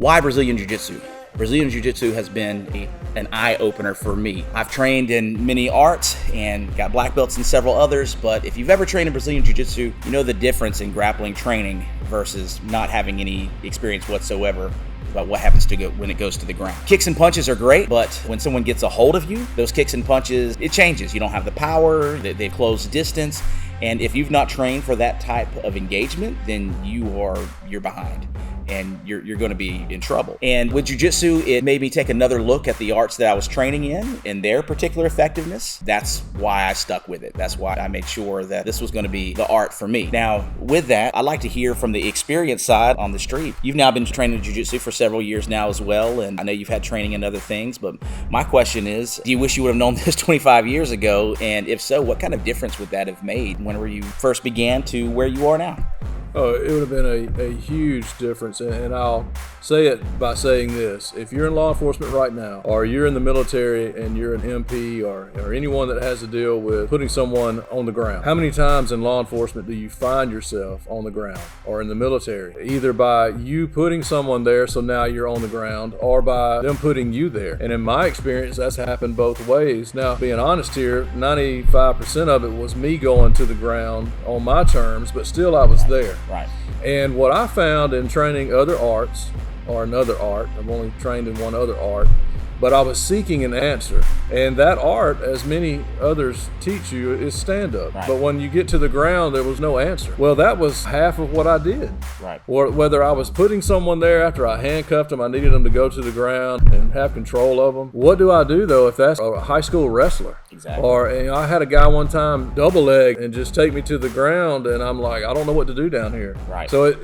Why Brazilian Jiu-Jitsu? Brazilian Jiu-Jitsu has been an eye-opener for me. I've trained in many arts and got black belts in several others, but if you've ever trained in Brazilian Jiu-Jitsu, you know the difference in grappling training versus not having any experience whatsoever about what happens when it goes to the ground. Kicks and punches are great, but when someone gets a hold of you, those kicks and punches, it changes. You don't have the power, they close distance, and if you've not trained for that type of engagement, then you're behind. And you're going to be in trouble. And with Jiu-Jitsu, it made me take another look at the arts that I was training in and their particular effectiveness. That's why I stuck with it. That's why I made sure that this was going to be the art for me. Now, with that, I'd like to hear from the experience side on the street. You've now been training Jiu-Jitsu for several years now as well, and I know you've had training in other things, but my question is, do you wish you would have known this 25 years ago? And if so, what kind of difference would that have made whenever you first began to where you are now? Oh, it would have been a huge difference, and I'll say it by saying this. If you're in law enforcement right now, or you're in the military and you're an MP or anyone that has to deal with putting someone on the ground, how many times in law enforcement do you find yourself on the ground or in the military? Either by you putting someone there so now you're on the ground, or by them putting you there. And in my experience, that's happened both ways. Now, being honest here, 95% of it was me going to the ground on my terms, but still I was there. Right. And what I found in training other arts, or another art, I've only trained in one other art, but I was seeking an answer. And that art, as many others teach you, is stand-up. Right. But when you get to the ground, there was no answer. Well, that was half of what I did. Right. Or whether I was putting someone there after I handcuffed them, I needed them to go to the ground and have control of them. What do I do, though, if that's a high school wrestler? Exactly. Or I had a guy one time double leg and just take me to the ground, and I'm like, I don't know what to do down here. Right. So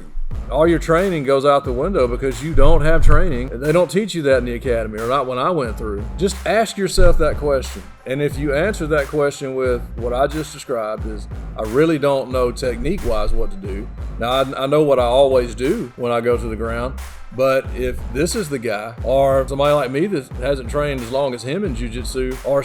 all your training goes out the window because you don't have training. They don't teach you that in the academy, or not when I went through. Just ask yourself that question. And if you answer that question with what I just described, is I really don't know technique-wise what to do. Now, I know what I always do when I go to the ground. But if this is the guy, or somebody like me that hasn't trained as long as him in jiu-jitsu, or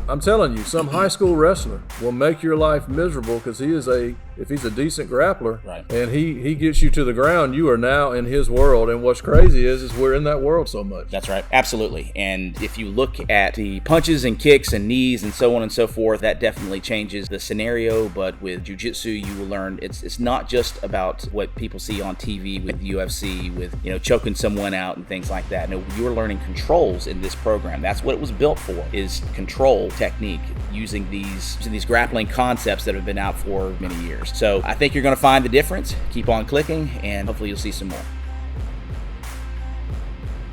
I'm telling you, some high school wrestler will make your life miserable, because if he's a decent grappler, right, and he gets you to the ground, you are now in his world. And what's crazy is we're in that world so much. That's right. Absolutely. And if you look at the punches and kicks and knees and so on and so forth, that definitely changes the scenario. But with jiu-jitsu, you will learn it's not just about what people see on TV with UFC, with choking someone out and things like that. No, you're learning controls in this program. That's what it was built for, is control technique, using these grappling concepts that have been out for many years. So I think you're going to find the difference. Keep on clicking, and hopefully you'll see some more.